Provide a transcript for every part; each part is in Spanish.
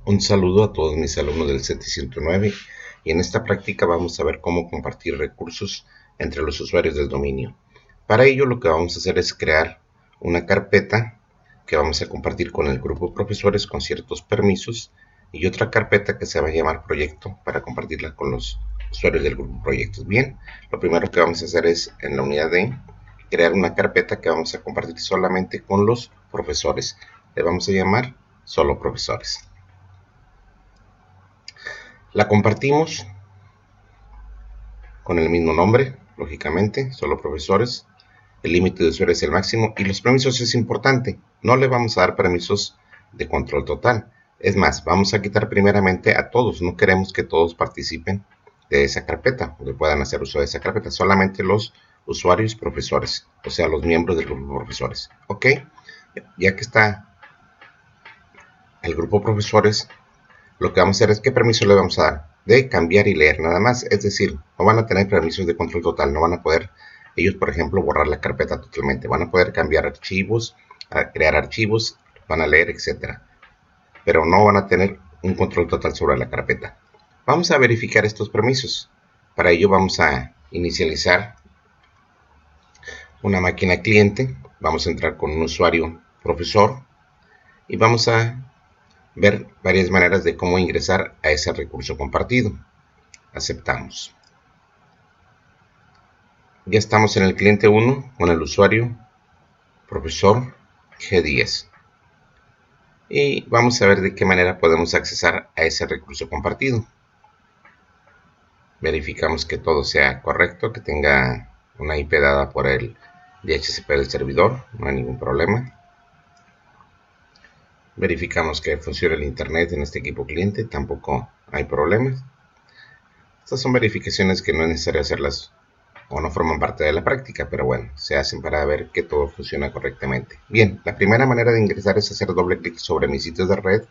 Un saludo a todos mis alumnos del CETI 109 y en esta práctica vamos a ver cómo compartir recursos entre los usuarios del dominio. Para ello lo que vamos a hacer es crear una carpeta que vamos a compartir con el grupo profesores con ciertos permisos y otra carpeta que se va a llamar proyecto para compartirla con los usuarios del grupo proyectos. Bien, lo primero que vamos a hacer es en la unidad D crear una carpeta que vamos a compartir solamente con los profesores. Le vamos a llamar solo profesores. La compartimos con el mismo nombre, lógicamente, solo profesores. El límite de usuarios es el máximo y los permisos es importante. No le vamos a dar permisos de control total. Es más, vamos a quitar primeramente a todos. No queremos que todos participen de esa carpeta o que puedan hacer uso de esa carpeta. Solamente los usuarios profesores, o sea, los miembros del grupo profesores. ¿Ok? Ya que está el grupo profesores, lo que vamos a hacer es qué permiso le vamos a dar de cambiar y leer nada más, es decir, no van a tener permisos de control total, no van a poder ellos, por ejemplo, borrar la carpeta totalmente, van a poder cambiar archivos, crear archivos, van a leer, etcétera, pero no van a tener un control total sobre la carpeta. Vamos a verificar estos permisos. Para ello vamos a inicializar una máquina cliente, vamos a entrar con un usuario profesor y vamos a ver varias maneras de cómo ingresar a ese recurso compartido. Aceptamos. Ya estamos en el cliente 1 con el usuario profesor G10 y vamos a ver de qué manera podemos accesar a ese recurso compartido. Verificamos que todo sea correcto, que tenga una IP dada por el DHCP del servidor, no hay ningún problema. Verificamos que funcione el internet en este equipo cliente, tampoco hay problemas. Estas son verificaciones que no es necesario hacerlas o no forman parte de la práctica, pero bueno, se hacen para ver que todo funciona correctamente. Bien, la primera manera de ingresar es hacer doble clic sobre mis sitios de red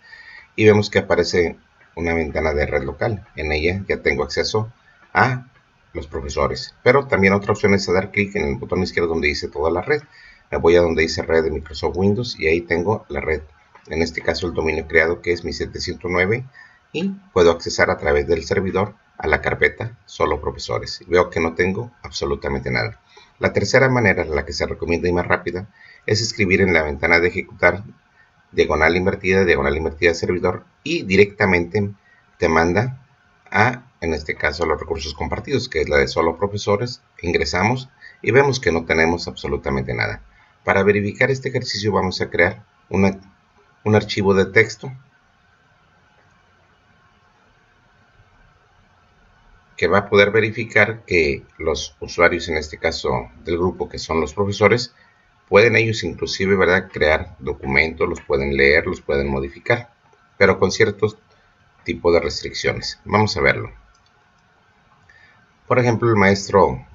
y vemos que aparece una ventana de red local. En ella ya tengo acceso a los profesores, pero también otra opción es dar clic en el botón izquierdo donde dice toda la red. Me voy a donde dice red de Microsoft Windows y ahí tengo la red. En este caso el dominio creado que es mi 709 y puedo accesar a través del servidor a la carpeta solo profesores. Veo que no tengo absolutamente nada. La tercera manera, la que se recomienda y más rápida, es escribir en la ventana de ejecutar diagonal invertida servidor y directamente te manda a, en este caso, los recursos compartidos, que es la de solo profesores. Ingresamos y vemos que no tenemos absolutamente nada. Para verificar este ejercicio vamos a crear un archivo de texto que va a poder verificar que los usuarios, en este caso del grupo, que son los profesores, pueden ellos inclusive, ¿verdad?, crear documentos, los pueden leer, los pueden modificar, pero con ciertos tipos de restricciones. Vamos a verlo. Por ejemplo, el maestro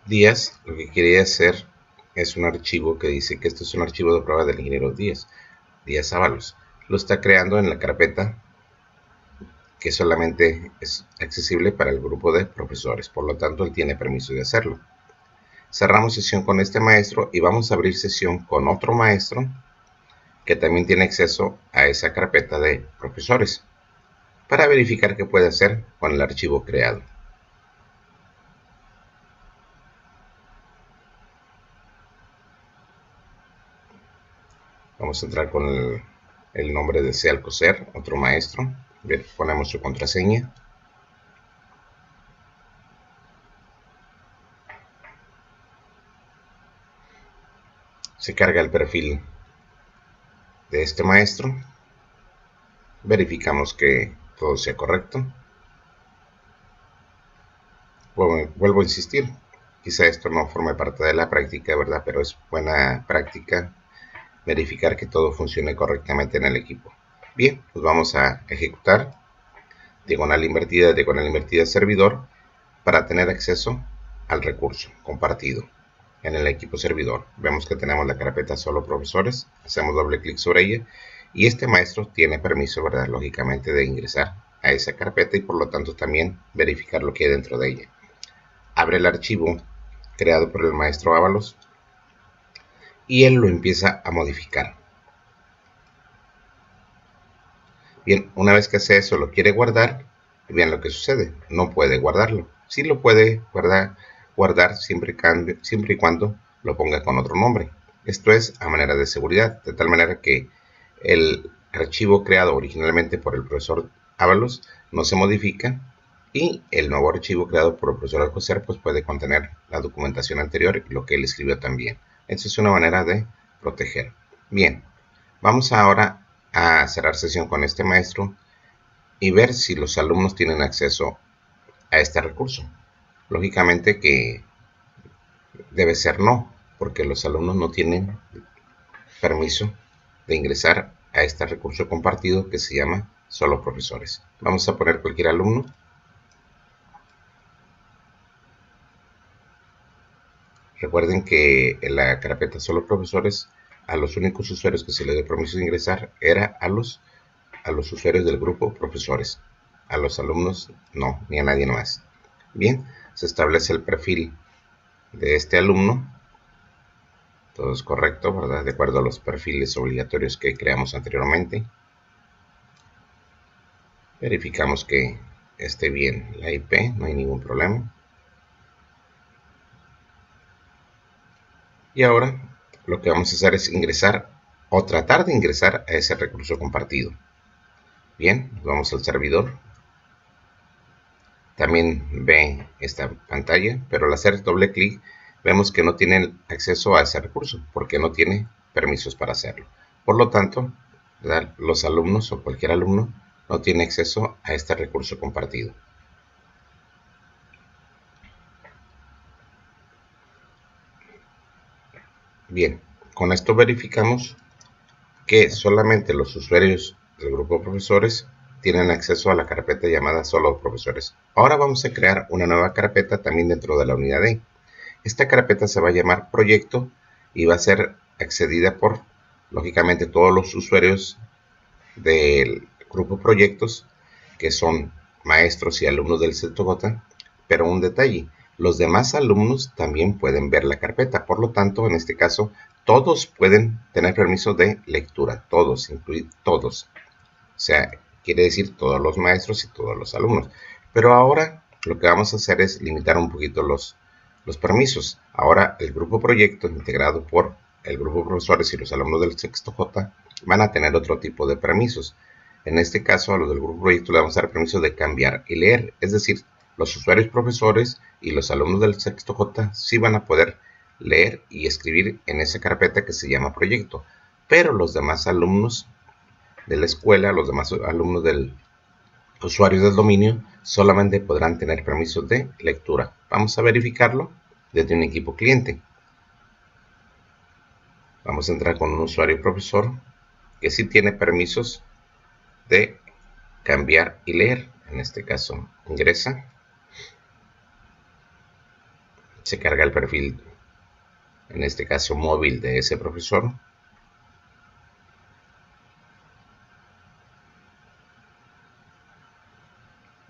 Díaz lo que quería hacer es un archivo que dice que esto es un archivo de prueba del ingeniero Díaz Ábalos. Lo está creando en la carpeta que solamente es accesible para el grupo de profesores, por lo tanto él tiene permiso de hacerlo. Cerramos sesión con este maestro y vamos a abrir sesión con otro maestro que también tiene acceso a esa carpeta de profesores para verificar qué puede hacer con el archivo creado. Vamos a entrar con el nombre de C. Alcocer, otro maestro. Bien, ponemos su contraseña. Se carga el perfil de este maestro. Verificamos que todo sea correcto. Vuelvo a insistir, quizá esto no forme parte de la práctica, ¿verdad? Pero es buena práctica verificar que todo funcione correctamente en el equipo. Bien, pues vamos a ejecutar diagonal invertida servidor para tener acceso al recurso compartido en el equipo servidor. Vemos que tenemos la carpeta solo profesores, hacemos doble clic sobre ella y este maestro tiene permiso, ¿verdad?, lógicamente, de ingresar a esa carpeta y por lo tanto también verificar lo que hay dentro de ella. Abre el archivo creado por el maestro Ábalos y él lo empieza a modificar. Bien, una vez que hace eso, lo quiere guardar, vean lo que sucede, no puede guardarlo. Sí lo puede guardar siempre y cuando lo ponga con otro nombre. Esto es a manera de seguridad, de tal manera que el archivo creado originalmente por el profesor Ábalos no se modifica y el nuevo archivo creado por el profesor Alcocer pues puede contener la documentación anterior y lo que él escribió también. Esta es una manera de proteger. Bien, vamos ahora a cerrar sesión con este maestro y ver si los alumnos tienen acceso a este recurso. Lógicamente que debe ser no, porque los alumnos no tienen permiso de ingresar a este recurso compartido que se llama solo profesores. Vamos a poner cualquier alumno. Recuerden que en la carpeta solo profesores a los únicos usuarios que se les dio permiso de ingresar era a los usuarios del grupo profesores. A los alumnos no, ni a nadie más. Bien, se establece el perfil de este alumno. Todo es correcto, ¿verdad? De acuerdo a los perfiles obligatorios que creamos anteriormente. Verificamos que esté bien la IP, no hay ningún problema. Y ahora lo que vamos a hacer es ingresar o tratar de ingresar a ese recurso compartido. Bien, vamos al servidor. También ve esta pantalla, pero al hacer doble clic vemos que no tiene acceso a ese recurso porque no tiene permisos para hacerlo. Por lo tanto, ¿verdad?, los alumnos o cualquier alumno no tiene acceso a este recurso compartido. Bien, con esto verificamos que solamente los usuarios del grupo de profesores tienen acceso a la carpeta llamada solo profesores. Ahora vamos a crear una nueva carpeta también dentro de la unidad E. Esta carpeta se va a llamar proyecto y va a ser accedida por, lógicamente, todos los usuarios del grupo proyectos, que son maestros y alumnos del CETOGOTA, pero un detalle, los demás alumnos también pueden ver la carpeta, por lo tanto, en este caso, todos pueden tener permiso de lectura, todos, incluidos todos. O sea, quiere decir todos los maestros y todos los alumnos. Pero ahora lo que vamos a hacer es limitar un poquito los permisos. Ahora el grupo proyecto integrado por el grupo de profesores y los alumnos del sexto J van a tener otro tipo de permisos. En este caso, a los del grupo proyecto le vamos a dar permiso de cambiar y leer. Es decir, los usuarios profesores y los alumnos del sexto J sí van a poder leer y escribir en esa carpeta que se llama proyecto. Pero los demás alumnos de la escuela, los demás alumnos del usuarios del dominio, solamente podrán tener permisos de lectura. Vamos a verificarlo desde un equipo cliente. Vamos a entrar con un usuario profesor que sí tiene permisos de cambiar y leer. En este caso, ingresa. Se carga el perfil, en este caso móvil, de ese profesor.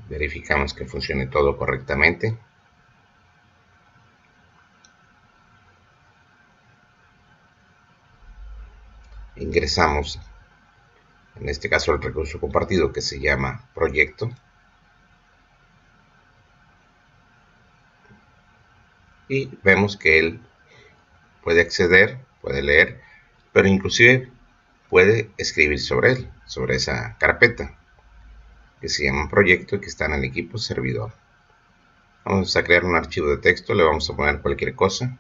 Verificamos que funcione todo correctamente. Ingresamos, en este caso, el recurso compartido que se llama proyecto. Y vemos que él puede acceder, puede leer, pero inclusive puede escribir sobre él, sobre esa carpeta que se llama proyecto y que está en el equipo servidor. Vamos a crear un archivo de texto, le vamos a poner cualquier cosa.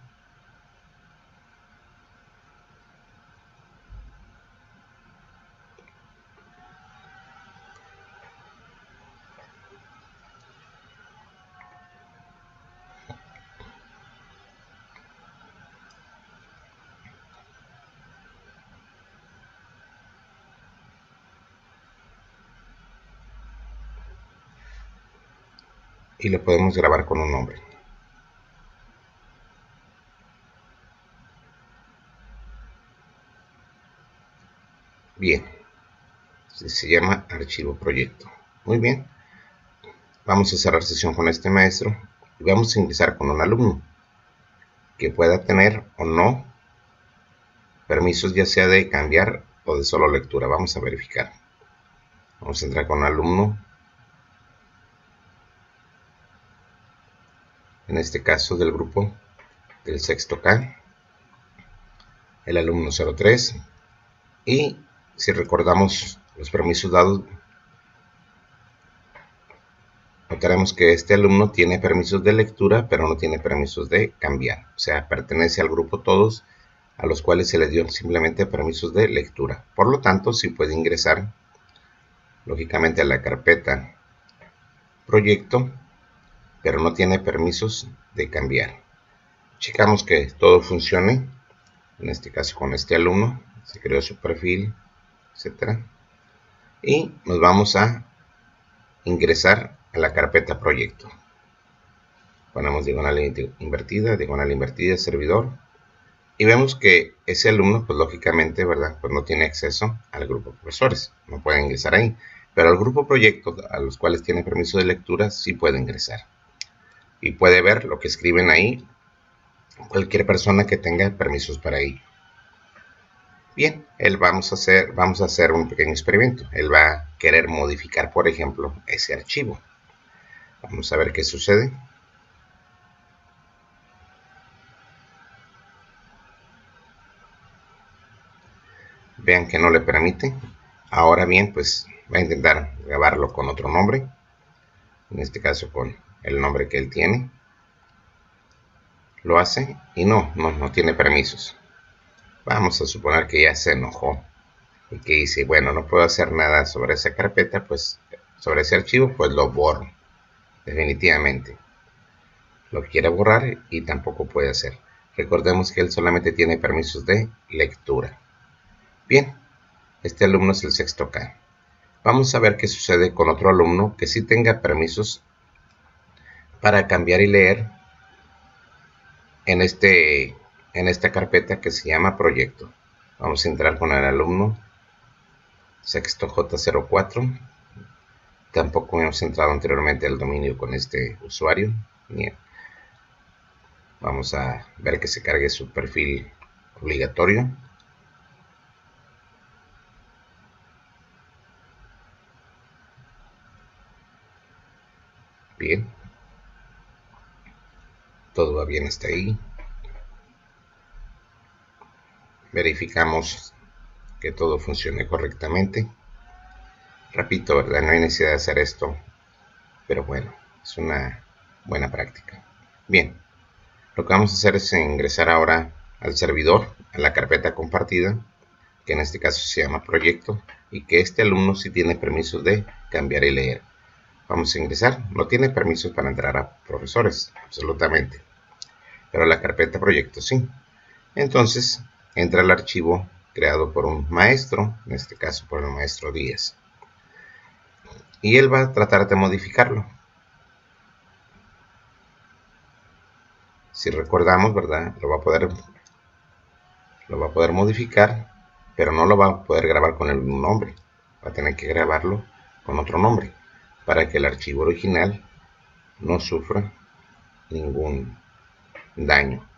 Y le podemos grabar con un nombre. Bien, se llama archivo proyecto. Muy bien, vamos a cerrar sesión con este maestro y vamos a ingresar con un alumno que pueda tener o no permisos, ya sea de cambiar o de solo lectura. Vamos a verificar. Vamos a entrar con alumno. En este caso del grupo del sexto K, el alumno 03. Y si recordamos los permisos dados, notaremos que este alumno tiene permisos de lectura, pero no tiene permisos de cambiar. O sea, pertenece al grupo todos, a los cuales se les dio simplemente permisos de lectura. Por lo tanto, sí puede ingresar, lógicamente, a la carpeta proyecto, pero no tiene permisos de cambiar. Checamos que todo funcione, en este caso con este alumno, se creó su perfil, etc. Y nos vamos a ingresar a la carpeta proyecto. Ponemos diagonal invertida, servidor, y vemos que ese alumno, pues lógicamente, ¿verdad? Pues no tiene acceso al grupo de profesores, no puede ingresar ahí, pero al grupo proyecto, a los cuales tiene permiso de lectura, sí puede ingresar. Y puede ver lo que escriben ahí cualquier persona que tenga permisos para ello. Bien, vamos a hacer un pequeño experimento. Él va a querer modificar, por ejemplo, ese archivo. Vamos a ver qué sucede. Vean que no le permite. Ahora bien, pues va a intentar grabarlo con otro nombre. En este caso con el nombre que él tiene. Lo hace y no tiene permisos. Vamos a suponer que ya se enojó y que dice, bueno, no puedo hacer nada sobre esa carpeta, pues sobre ese archivo, pues lo borro. Definitivamente. Lo quiere borrar y tampoco puede hacer. Recordemos que él solamente tiene permisos de lectura. Bien, este alumno es el sexto K. Vamos a ver qué sucede con otro alumno que sí tenga permisos para cambiar y leer en esta carpeta que se llama proyecto. Vamos a entrar con el alumno sexto J04. Tampoco hemos entrado anteriormente al dominio con este usuario. Bien. Vamos a ver que se cargue su perfil obligatorio. Bien. Todo va bien hasta ahí. Verificamos que todo funcione correctamente. Repito, ¿verdad? No hay necesidad de hacer esto, pero bueno, es una buena práctica. Bien, lo que vamos a hacer es ingresar ahora al servidor, a la carpeta compartida, que en este caso se llama proyecto, y que este alumno sí tiene permisos de cambiar y leer. Vamos a ingresar, no tiene permisos para entrar a profesores, absolutamente, pero la carpeta proyecto sí. Entonces, entra el archivo creado por un maestro, en este caso por el maestro Díaz, y él va a tratar de modificarlo. Si recordamos, ¿verdad? Lo va a poder modificar, pero no lo va a poder grabar con el nombre. Va a tener que grabarlo con otro nombre para que el archivo original no sufra ningún daño.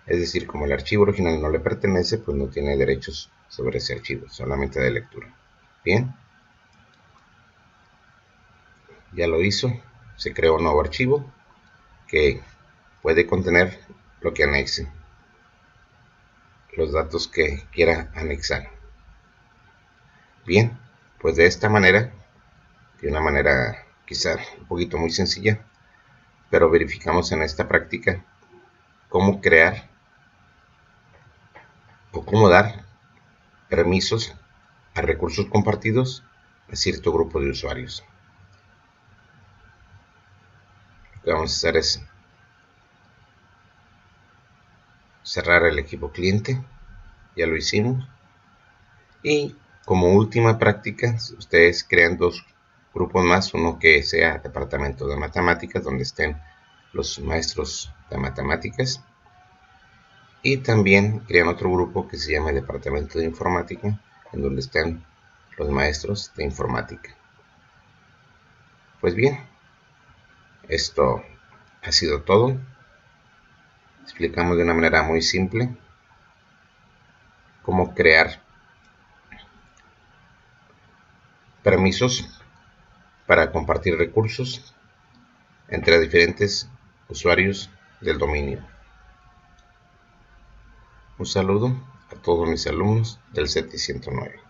Es decir, como el archivo original no le pertenece, pues no tiene derechos sobre ese archivo, solamente de lectura. Bien, ya lo hizo, se creó un nuevo archivo que puede contener lo que anexe, los datos que quiera anexar. Bien, pues de esta manera, de una manera quizá un poquito muy sencilla, pero verificamos en esta práctica cómo crear o cómo dar permisos a recursos compartidos a cierto grupo de usuarios. Lo que vamos a hacer es cerrar el equipo cliente, ya lo hicimos, y como última práctica ustedes crean dos grupos más, uno que sea departamento de matemáticas, donde estén los maestros de matemáticas, y también crean otro grupo que se llama departamento de informática, en donde estén los maestros de informática. Pues bien, esto ha sido todo. Explicamos de una manera muy simple cómo crear permisos para compartir recursos entre diferentes usuarios del dominio. Un saludo a todos mis alumnos del CETI 109.